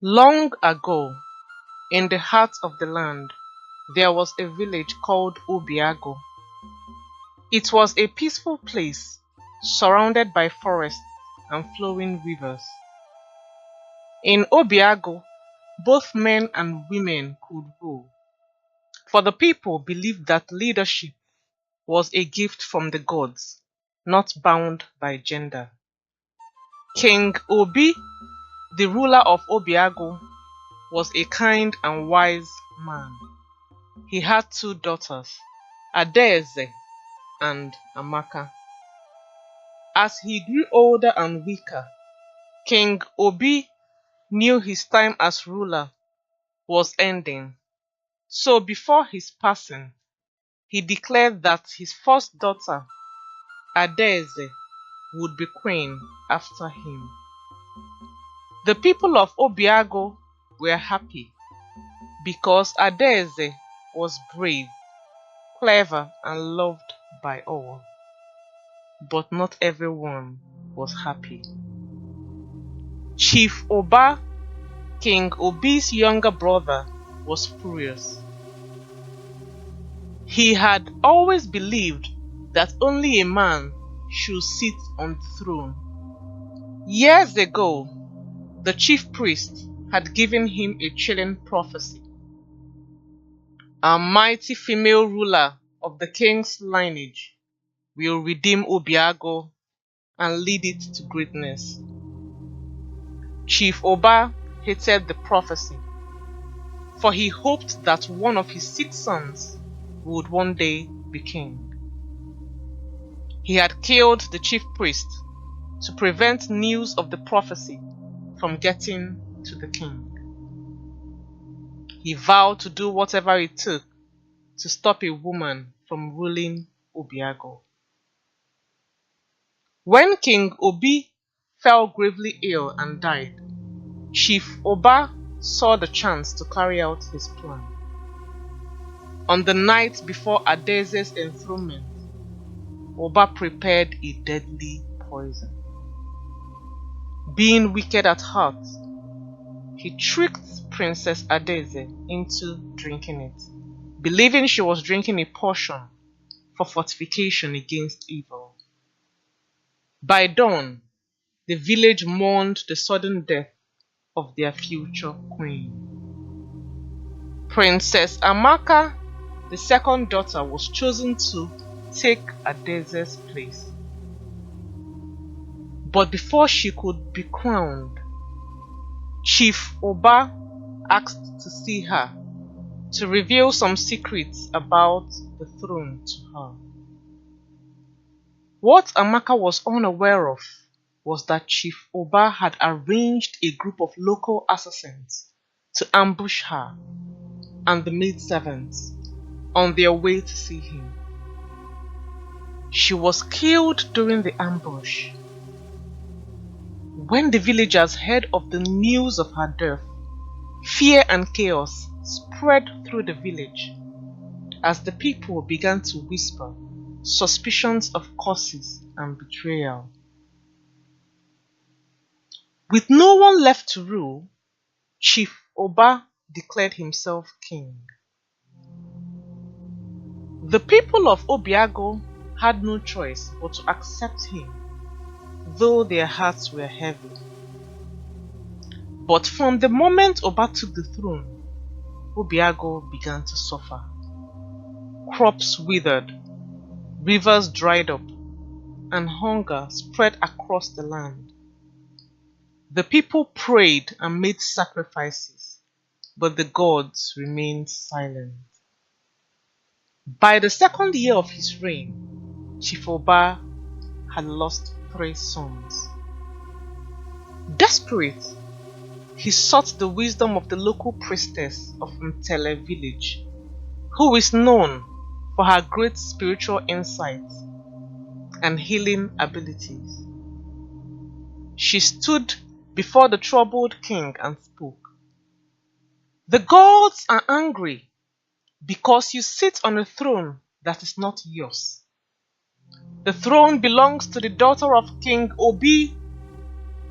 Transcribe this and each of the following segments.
Long ago, in the heart of the land, there was a village called Obiagu. It was a peaceful place, surrounded by forests and flowing rivers. In Obiagu, both men and women could rule, for the people believed that leadership was a gift from the gods, not bound by gender. King Obi, the ruler of Obiagu, was a kind and wise man. He had two daughters, Adaeze and Amaka. As he grew older and weaker, King Obi knew his time as ruler was ending. So before his passing, he declared that his first daughter, Adaeze, would be queen after him. The people of Obiago were happy because Adaeze was brave, clever, and loved by all. But not everyone was happy. Chief Oba, King Obi's younger brother, was furious. He had always believed that only a man should sit on the throne. Years ago, the chief priest had given him a chilling prophecy. A mighty female ruler of the king's lineage will redeem Obiago and lead it to greatness. Chief Oba hated the prophecy, for he hoped that one of his 6 sons would one day be king. He had killed the chief priest to prevent news of the prophecy from getting to the king. He vowed to do whatever it took to stop a woman from ruling Obiago. When King Obi fell gravely ill and died, Chief Oba saw the chance to carry out his plan. On the night before Adaeze's enthronement, Oba prepared a deadly poison. Being wicked at heart, he tricked Princess Adaeze into drinking it, believing she was drinking a potion for fortification against evil. By dawn, the village mourned the sudden death of their future queen. Princess Amaka, the second daughter, was chosen to take Adaeze's place. But before she could be crowned, Chief Oba asked to see her to reveal some secrets about the throne to her. What Amaka was unaware of was that Chief Oba had arranged a group of local assassins to ambush her and the maidservants on their way to see him. She was killed during the ambush. When the villagers heard of the news of her death, fear and chaos spread through the village as the people began to whisper suspicions of curses and betrayal. With no one left to rule, Chief Oba declared himself king. The people of Obiago had no choice but to accept him, though their hearts were heavy. But from the moment Oba took the throne, Obiago began to suffer. Crops withered, rivers dried up, and hunger spread across the land. The people prayed and made sacrifices, but the gods remained silent. By the second year of his reign, Chief Oba had lost 3 sons. Desperate, he sought the wisdom of the local priestess of Mtele village, who is known for her great spiritual insights and healing abilities. She stood before the troubled king and spoke. "The gods are angry because you sit on a throne that is not yours. The throne belongs to the daughter of King Obi.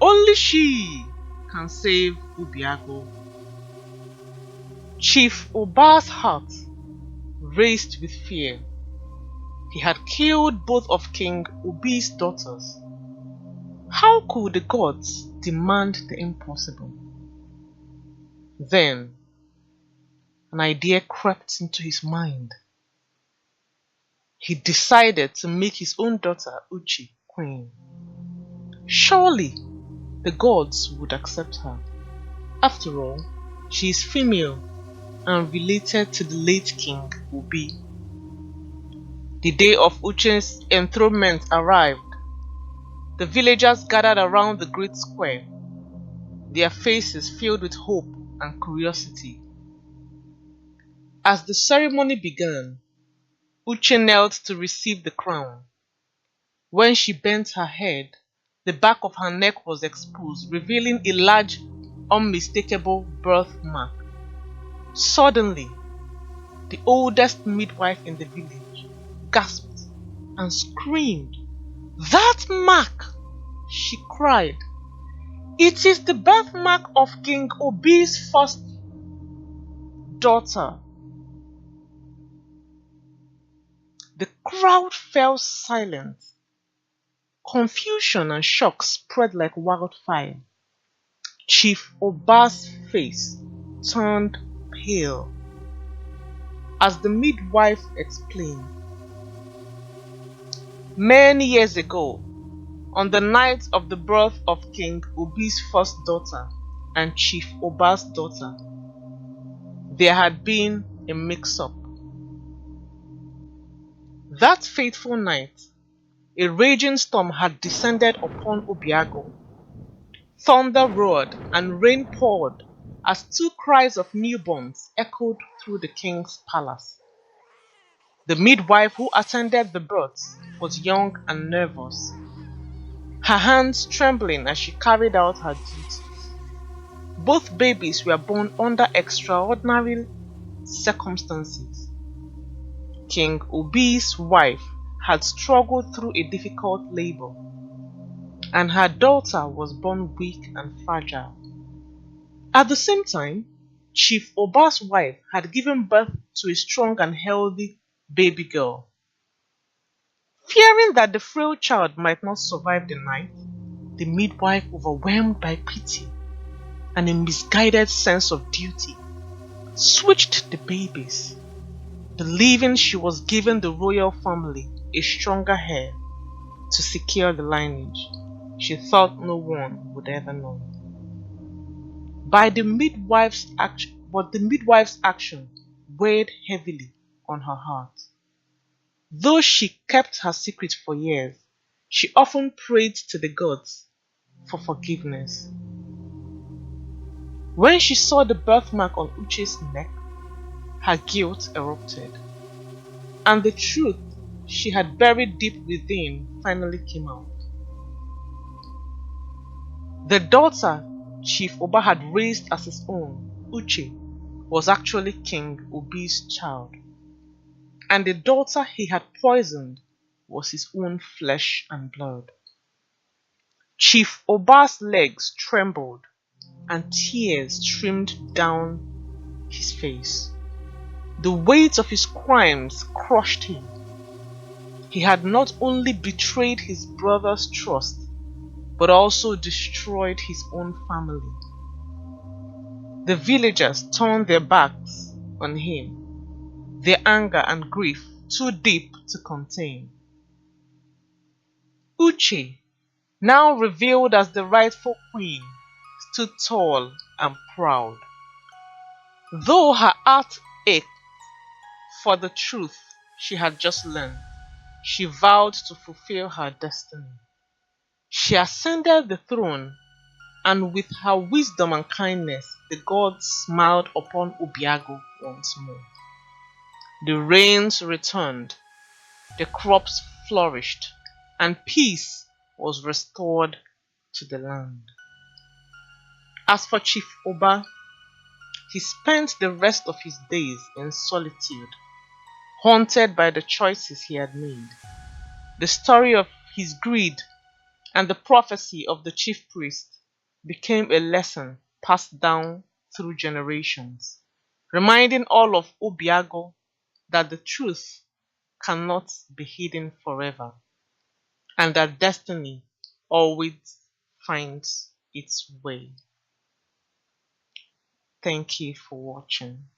Only she can save Obiagu. Chief Oba's heart raced with fear. He had killed both of King Obi's daughters. How could the gods demand the impossible? Then, an idea crept into his mind. He decided to make his own daughter Uchi queen. Surely, the gods would accept her. After all, she is female and related to the late King Obi. The day of Uche's enthronement arrived. The villagers gathered around the great square, their faces filled with hope and curiosity. As the ceremony began, Uche knelt to receive the crown. When she bent her head, the back of her neck was exposed, revealing a large, unmistakable birthmark. Suddenly, the oldest midwife in the village gasped and screamed. "That mark!" she cried. "It is the birthmark of King Obi's first daughter." The crowd fell silent. Confusion and shock spread like wildfire. Chief Oba's face turned pale as the midwife explained. Many years ago, on the night of the birth of King Obi's first daughter and Chief Oba's daughter, there had been a mix-up. That fateful night, a raging storm had descended upon Obiagu. Thunder roared and rain poured as two cries of newborns echoed through the king's palace. The midwife who attended the births was young and nervous, her hands trembling as she carried out her duties. Both babies were born under extraordinary circumstances. King Obi's wife had struggled through a difficult labor, and her daughter was born weak and fragile. At the same time, Chief Oba's wife had given birth to a strong and healthy baby girl. Fearing that the frail child might not survive the night, the midwife, overwhelmed by pity and a misguided sense of duty, switched the babies, believing she was giving the royal family a stronger heir to secure the lineage she thought no one would ever know. But the midwife's action weighed heavily on her heart. Though she kept her secret for years, she often prayed to the gods for forgiveness. When she saw the birthmark on Uche's neck, her guilt erupted, and the truth she had buried deep within finally came out. The daughter Chief Oba had raised as his own, Uche, was actually King Obi's child, and the daughter he had poisoned was his own flesh and blood. Chief Oba's legs trembled and tears streamed down his face. The weight of his crimes crushed him. He had not only betrayed his brother's trust, but also destroyed his own family. The villagers turned their backs on him, their anger and grief too deep to contain. Uche, now revealed as the rightful queen, stood tall and proud. Though her heart ached for the truth she had just learned, she vowed to fulfill her destiny. She ascended the throne, and with her wisdom and kindness, the gods smiled upon Obiagu once more. The rains returned, the crops flourished, and peace was restored to the land. As for Chief Oba, he spent the rest of his days in solitude, haunted by the choices he had made. The story of his greed and the prophecy of the chief priest became a lesson passed down through generations, reminding all of Obiago that the truth cannot be hidden forever and that destiny always finds its way. Thank you for watching.